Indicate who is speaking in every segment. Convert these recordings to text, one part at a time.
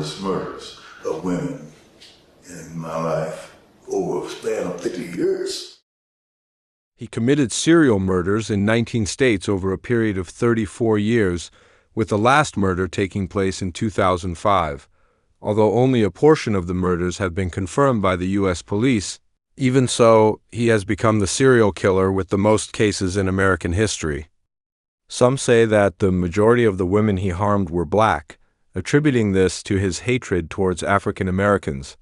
Speaker 1: notorious murders of women in my life over a span of 50 years.
Speaker 2: He committed serial murders in 19 states over a period of 34 years, with the last murder taking place in 2005. Although only a portion of the murders have been confirmed by the U.S. police, even so, he has become the serial killer with the most cases in American history. Some say that the majority of the women he harmed were black, attributing this to his hatred towards African Americans.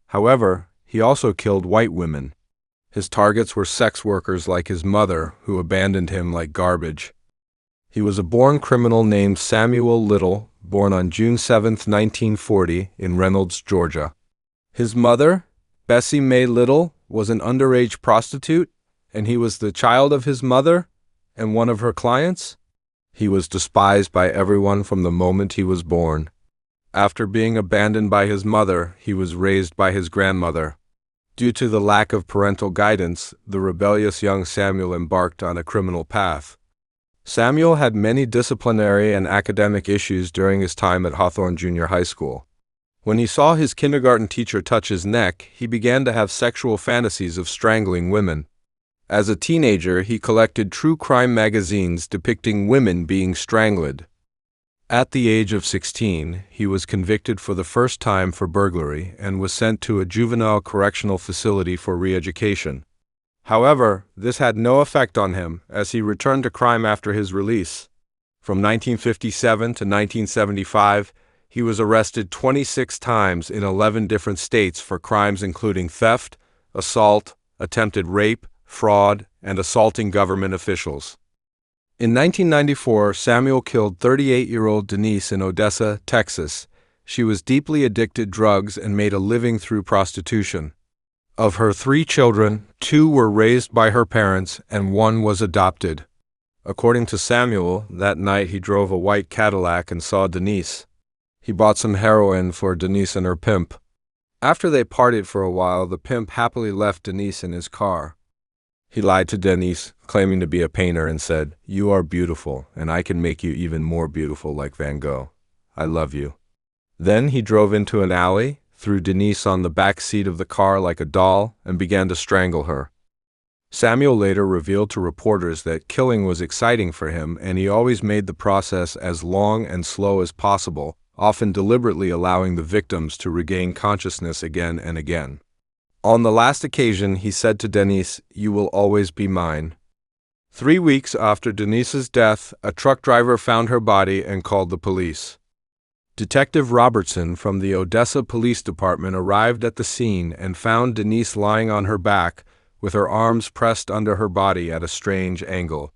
Speaker 2: However, he also killed white women. His targets were sex workers like his mother, who abandoned him like garbage. He was a born criminal named Samuel Little, born on June 7, 1940, in Reynolds, Georgia. His mother, Bessie Mae Little, was an underage prostitute, and he was the child of his mother and one of her clients. He was despised by everyone from the moment he was born. After being abandoned by his mother, he was raised by his grandmother. Due to the lack of parental guidance, the rebellious young Samuel embarked on a criminal path. Samuel had many disciplinary and academic issues during his time at Hawthorne Junior High School. When he saw his kindergarten teacher touch his neck, he began to have sexual fantasies of strangling women. As a teenager, he collected true crime magazines depicting women being strangled. At the age of 16, he was convicted for the first time for burglary and was sent to a juvenile correctional facility for re-education. However, this had no effect on him, as he returned to crime after his release. From 1957 to 1975, he was arrested 26 times in 11 different states for crimes including theft, assault, attempted rape, fraud, and assaulting government officials. In 1994, Samuel killed 38-year-old Denise in Odessa, Texas. She was deeply addicted to drugs and made a living through prostitution. Of her 3 children, 2 were raised by her parents and 1 was adopted. According to Samuel, that night he drove a white Cadillac and saw Denise. He bought some heroin for Denise and her pimp. After they partied for a while, the pimp happily left Denise in his car. He lied to Denise, claiming to be a painter, and said, "You are beautiful, and I can make you even more beautiful like Van Gogh. I love you." Then he drove into an alley, threw Denise on the back seat of the car like a doll, and began to strangle her. Samuel later revealed to reporters that killing was exciting for him, and he always made the process as long and slow as possible, often deliberately allowing the victims to regain consciousness again and again. On the last occasion, he said to Denise, "You will always be mine." 3 weeks after Denise's death, a truck driver found her body and called the police. Detective Robertson from the Odessa Police Department arrived at the scene and found Denise lying on her back, with her arms pressed under her body at a strange angle.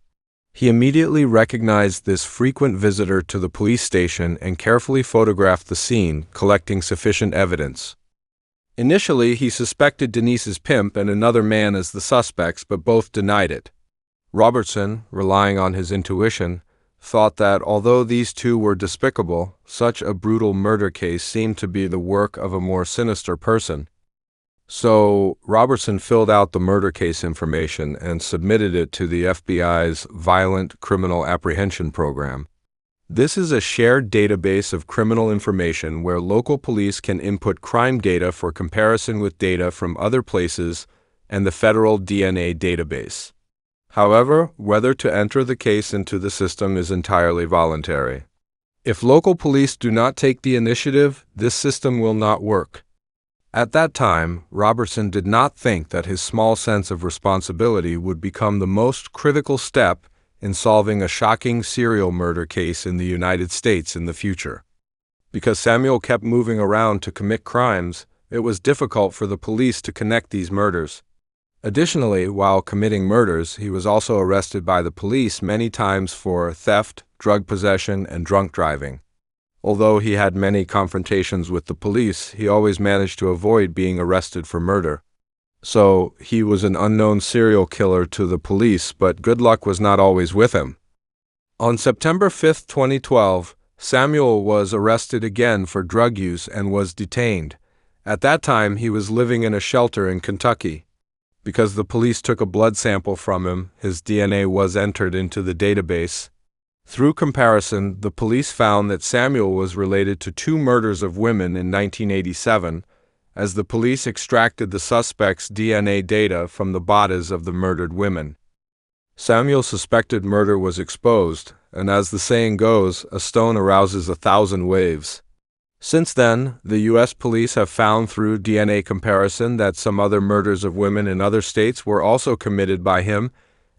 Speaker 2: He immediately recognized this frequent visitor to the police station and carefully photographed the scene, collecting sufficient evidence. Initially, he suspected Denise's pimp and another man as the suspects, but both denied it. Robertson, relying on his intuition, thought that although these two were despicable, such a brutal murder case seemed to be the work of a more sinister person. So, Robertson filled out the murder case information and submitted it to the FBI's Violent Criminal Apprehension Program. This is a shared database of criminal information where local police can input crime data for comparison with data from other places and the federal DNA database. However, whether to enter the case into the system is entirely voluntary. If local police do not take the initiative, this system will not work. At that time, Robertson did not think that his small sense of responsibility would become the most critical step in solving a shocking serial murder case in the United States in the future. Because Samuel kept moving around to commit crimes, it was difficult for the police to connect these murders. Additionally, while committing murders, he was also arrested by the police many times for theft, drug possession, and drunk driving. Although he had many confrontations with the police, he always managed to avoid being arrested for murder. So, he was an unknown serial killer to the police, but good luck was not always with him. On September 5, 2012, Samuel was arrested again for drug use and was detained. At that time, he was living in a shelter in Kentucky. Because the police took a blood sample from him, his DNA was entered into the database. Through comparison, the police found that Samuel was related to 2 murders of women in 1987, as the police extracted the suspect's DNA data from the bodies of the murdered women. Samuel's suspected murder was exposed, and as the saying goes, a stone arouses 1,000 waves. Since then, the U.S. police have found through DNA comparison that some other murders of women in other states were also committed by him,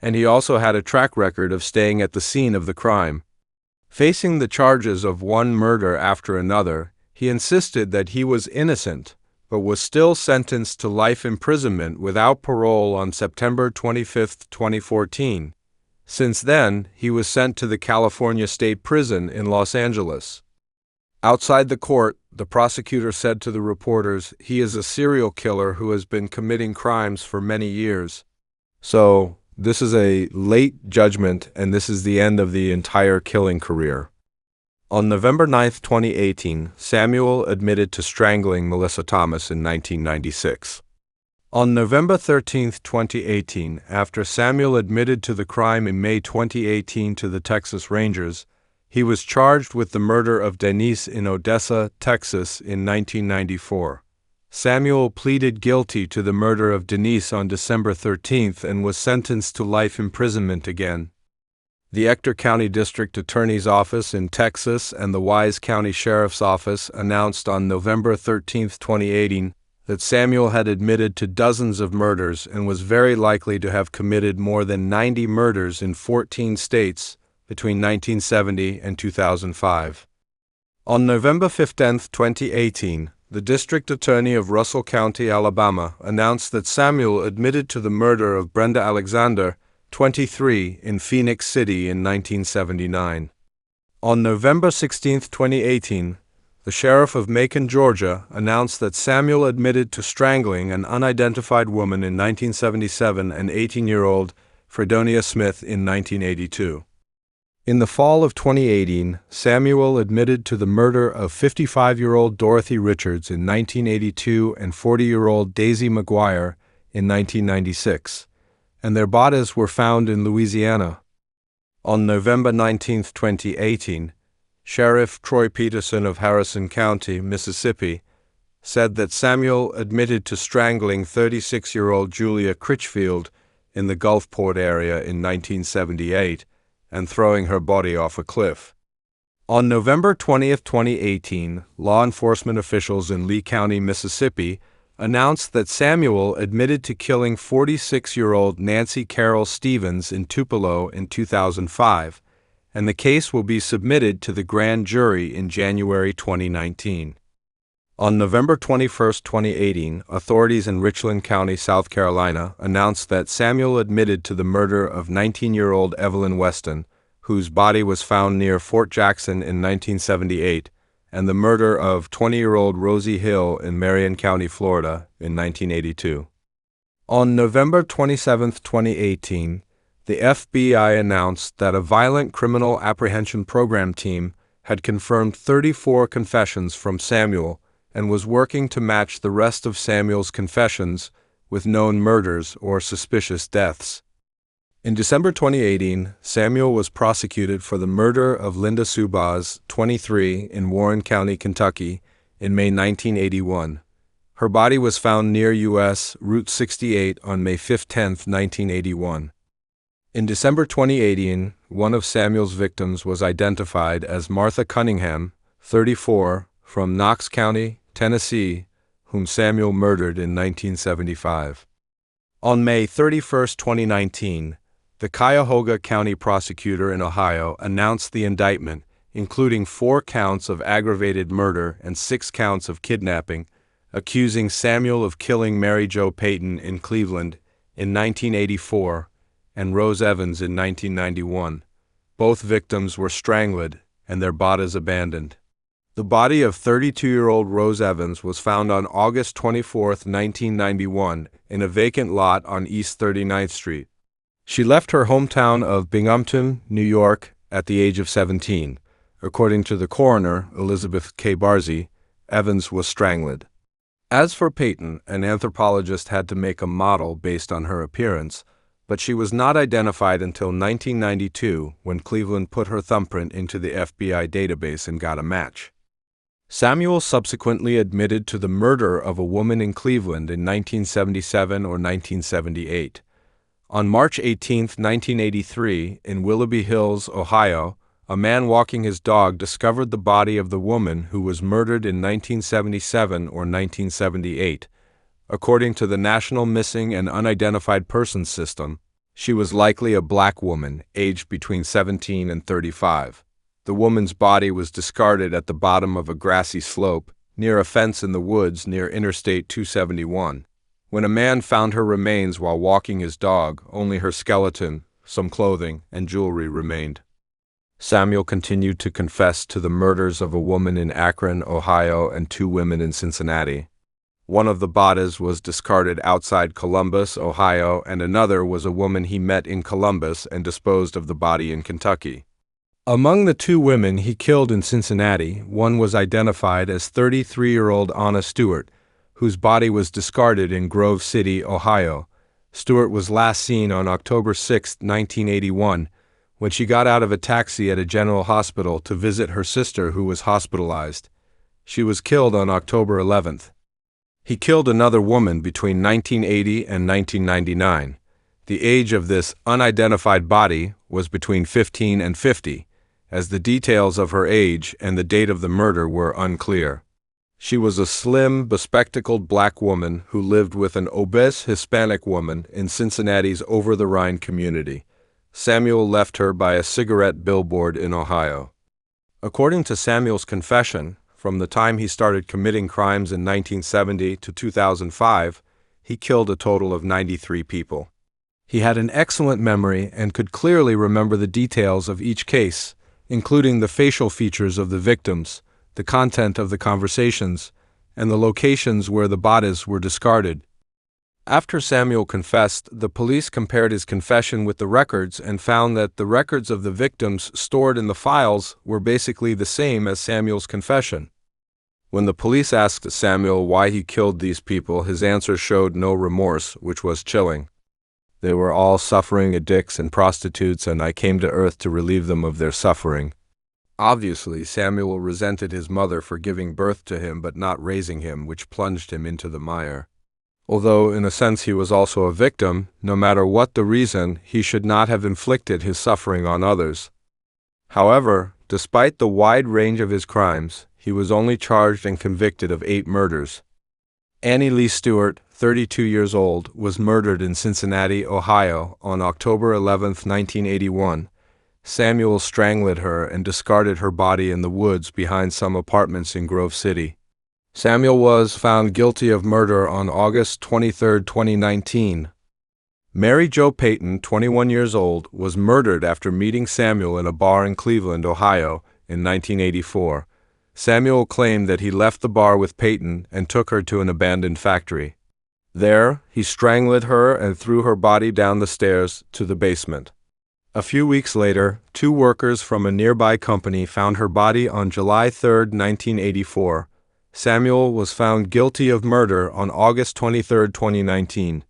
Speaker 2: and he also had a track record of staying at the scene of the crime. Facing the charges of one murder after another, he insisted that he was innocent, but was still sentenced to life imprisonment without parole on September 25, 2014. Since then, he was sent to the California State Prison in Los Angeles. Outside the court, the prosecutor said to the reporters he is a serial killer who has been committing crimes for many years. So, this is a late judgment, and this is the end of the entire killing career. On November 9, 2018, Samuel admitted to strangling Melissa Thomas in 1996. On November 13, 2018, after Samuel admitted to the crime in May 2018 to the Texas Rangers, he was charged with the murder of Denise in Odessa, Texas in 1994. Samuel pleaded guilty to the murder of Denise on December 13th and was sentenced to life imprisonment again. The Ector County District Attorney's Office in Texas and the Wise County Sheriff's Office announced on November 13, 2018, that Samuel had admitted to dozens of murders and was very likely to have committed more than 90 murders in 14 states between 1970 and 2005. On November 15, 2018, the District Attorney of Russell County, Alabama, announced that Samuel admitted to the murder of Brenda Alexander, 23, in Phoenix City in 1979. On November 16, 2018, the Sheriff of Macon, Georgia, announced that Samuel admitted to strangling an unidentified woman in 1977 and 18-year-old Fredonia Smith in 1982. In the fall of 2018, Samuel admitted to the murder of 55-year-old Dorothy Richards in 1982 and 40-year-old Daisy McGuire in 1996, and their bodies were found in Louisiana. On November 19, 2018, Sheriff Troy Peterson of Harrison County, Mississippi, said that Samuel admitted to strangling 36-year-old Julia Critchfield in the Gulfport area in 1978 and throwing her body off a cliff. On November 20, 2018, law enforcement officials in Lee County, Mississippi, announced that Samuel admitted to killing 46-year-old Nancy Carol Stevens in Tupelo in 2005, and the case will be submitted to the grand jury in January 2019. On November 21, 2018, authorities in Richland County, South Carolina, announced that Samuel admitted to the murder of 19-year-old Evelyn Weston, whose body was found near Fort Jackson in 1978, and the murder of 20-year-old Rosie Hill in Marion County, Florida, in 1982. On November 27, 2018, the FBI announced that a violent criminal apprehension program team had confirmed 34 confessions from Samuel and was working to match the rest of Samuel's confessions with known murders or suspicious deaths. In December 2018, Samuel was prosecuted for the murder of Linda Subaz, 23, in Warren County, Kentucky, in May 1981. Her body was found near U.S. Route 68 on May 5, 10, 1981. In December 2018, one of Samuel's victims was identified as Martha Cunningham, 34, from Knox County, Tennessee, whom Samuel murdered in 1975. On May 31, 2019, the Cuyahoga County prosecutor in Ohio announced the indictment, including 4 counts of aggravated murder and 6 counts of kidnapping, accusing Samuel of killing Mary Jo Payton in Cleveland in 1984 and Rose Evans in 1991. Both victims were strangled and their bodies abandoned. The body of 32-year-old Rose Evans was found on August 24, 1991, in a vacant lot on East 39th Street. She left her hometown of Binghamton, New York, at the age of 17. According to the coroner, Elizabeth K. Barzy, Evans was strangled. As for Payton, an anthropologist had to make a model based on her appearance, but she was not identified until 1992 when Cleveland put her thumbprint into the FBI database and got a match. Samuel subsequently admitted to the murder of a woman in Cleveland in 1977 or 1978. On March 18, 1983, in Willoughby Hills, Ohio, a man walking his dog discovered the body of the woman who was murdered in 1977 or 1978. According to the National Missing and Unidentified Persons System, she was likely a black woman, aged between 17 and 35. The woman's body was discarded at the bottom of a grassy slope, near a fence in the woods near Interstate 271. When a man found her remains while walking his dog, only her skeleton, some clothing, and jewelry remained. Samuel continued to confess to the murders of a woman in Akron, Ohio, and 2 women in Cincinnati. One of the bodies was discarded outside Columbus, Ohio, and another was a woman he met in Columbus and disposed of the body in Kentucky. Among the 2 women he killed in Cincinnati, one was identified as 33-year-old Anna Stewart, whose body was discarded in Grove City, Ohio. Stewart was last seen on October 6, 1981, when she got out of a taxi at a general hospital to visit her sister who was hospitalized. She was killed on October 11th. He killed another woman between 1980 and 1999. The age of this unidentified body was between 15 and 50, as the details of her age and the date of the murder were unclear. She was a slim, bespectacled black woman who lived with an obese Hispanic woman in Cincinnati's Over-the-Rhine community. Samuel left her by a cigarette billboard in Ohio. According to Samuel's confession, from the time he started committing crimes in 1970 to 2005, he killed a total of 93 people. He had an excellent memory and could clearly remember the details of each case, including the facial features of the victims, the content of the conversations, and the locations where the bodies were discarded. After Samuel confessed, the police compared his confession with the records and found that the records of the victims stored in the files were basically the same as Samuel's confession. When the police asked Samuel why he killed these people, his answer showed no remorse, which was chilling. They were all suffering addicts and prostitutes, and I came to Earth to relieve them of their suffering. Obviously, Samuel resented his mother for giving birth to him but not raising him, which plunged him into the mire. Although, in a sense, he was also a victim, no matter what the reason, he should not have inflicted his suffering on others. However, despite the wide range of his crimes, he was only charged and convicted of 8 murders. Annie Lee Stewart, 32 years old, was murdered in Cincinnati, Ohio, on October 11, 1981. Samuel strangled her and discarded her body in the woods behind some apartments in Grove City. Samuel was found guilty of murder on August 23, 2019. Mary Jo Payton, 21 years old, was murdered after meeting Samuel in a bar in Cleveland, Ohio, in 1984. Samuel claimed that he left the bar with Payton and took her to an abandoned factory. There, he strangled her and threw her body down the stairs to the basement. A few weeks later, 2 workers from a nearby company found her body on July 3, 1984. Samuel was found guilty of murder on August 23, 2019.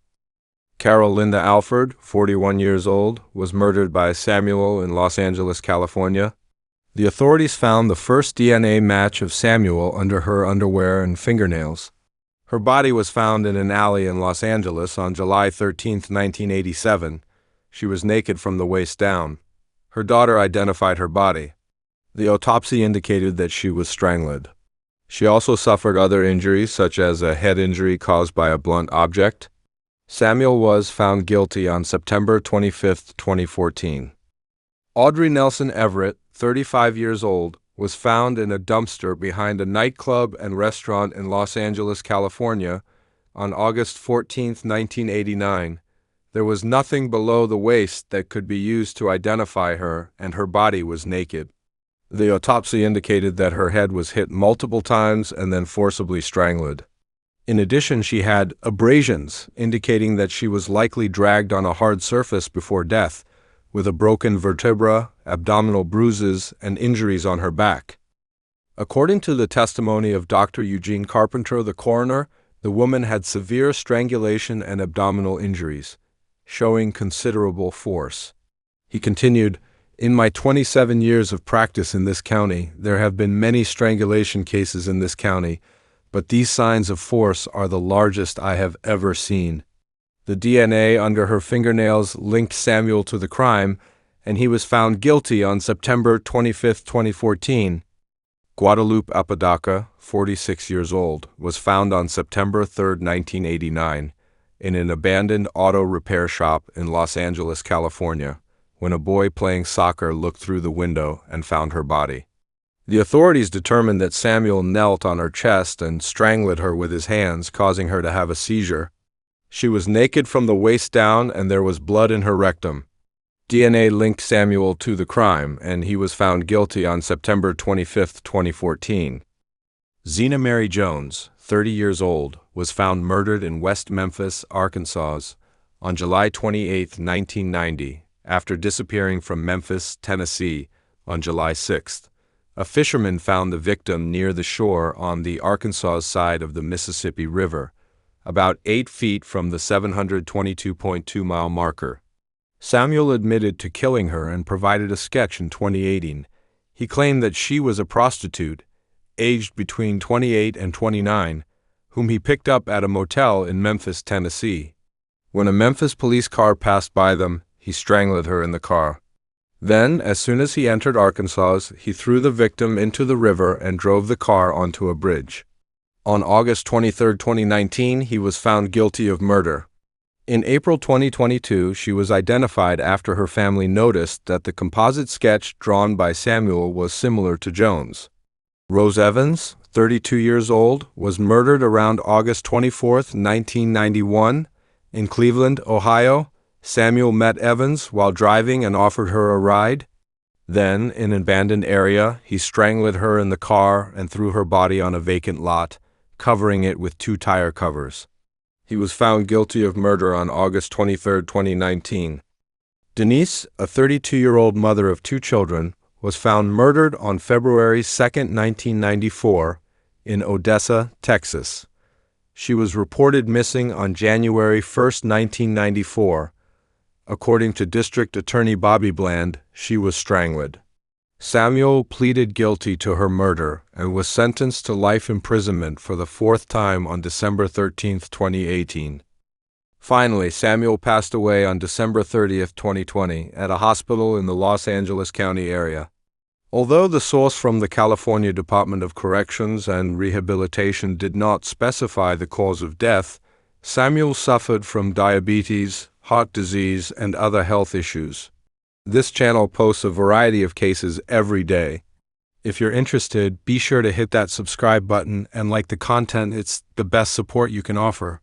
Speaker 2: Carol Linda Alford, 41 years old, was murdered by Samuel in Los Angeles, California. The authorities found the first DNA match of Samuel under her underwear and fingernails. Her body was found in an alley in Los Angeles on July 13, 1987. She was naked from the waist down. Her daughter identified her body. The autopsy indicated that she was strangled. She also suffered other injuries, such as a head injury caused by a blunt object. Samuel was found guilty on September 25, 2014. Audrey Nelson Everett, 35 years old, was found in a dumpster behind a nightclub and restaurant in Los Angeles, California, on August 14, 1989. There was nothing below the waist that could be used to identify her, and her body was naked. The autopsy indicated that her head was hit multiple times and then forcibly strangled. In addition, she had abrasions, indicating that she was likely dragged on a hard surface before death, with a broken vertebra, abdominal bruises, and injuries on her back. According to the testimony of Dr. Eugene Carpenter, the coroner, the woman had severe strangulation and abdominal injuries. showing considerable force. He continued, "In my 27 years of practice in this county, there have been many strangulation cases in this county, but these signs of force are the largest I have ever seen." The DNA under her fingernails linked Samuel to the crime, and he was found guilty on September 25, 2014. Guadalupe Apodaca, 46 years old, was found on September 3, 1989, in an abandoned auto repair shop in Los Angeles, California, when a boy playing soccer looked through the window and found her body. The authorities determined that Samuel knelt on her chest and strangled her with his hands, causing her to have a seizure. She was naked from the waist down, and there was blood in her rectum. DNA linked Samuel to the crime, and he was found guilty on September 25, 2014. Zena Mary Jones, 30 years old, was found murdered in West Memphis, Arkansas, on July 28, 1990, after disappearing from Memphis, Tennessee, on July 6. A fisherman found the victim near the shore on the Arkansas side of the Mississippi River, about 8 feet from the 722.2-mile marker. Samuel admitted to killing her and provided a sketch in 2018. He claimed that she was a prostitute, aged between 28 and 29, whom he picked up at a motel in Memphis, Tennessee. When a Memphis police car passed by them, he strangled her in the car. Then, as soon as he entered Arkansas, he threw the victim into the river and drove the car onto a bridge. On August 23, 2019, he was found guilty of murder. In April 2022, she was identified after her family noticed that the composite sketch drawn by Samuel was similar to Jones. Rose Evans, 32 years old, was murdered around August 24, 1991, in Cleveland, Ohio. Samuel met Evans while driving and offered her a ride. Then, in an abandoned area, he strangled her in the car and threw her body on a vacant lot, covering it with 2 tire covers. He was found guilty of murder on August 23, 2019. Denise, a 32-year-old mother of 2 children, was found murdered on February 2, 1994, in Odessa, Texas. She was reported missing on January 1, 1994. According to District Attorney Bobby Bland, she was strangled. Samuel pleaded guilty to her murder and was sentenced to life imprisonment for the 4th time on December 13, 2018. Finally, Samuel passed away on December 30, 2020, at a hospital in the Los Angeles County area. Although the source from the California Department of Corrections and Rehabilitation did not specify the cause of death, Samuel suffered from diabetes, heart disease, and other health issues. This channel posts a variety of cases every day. If you're interested, be sure to hit that subscribe button and like the content. It's the best support you can offer.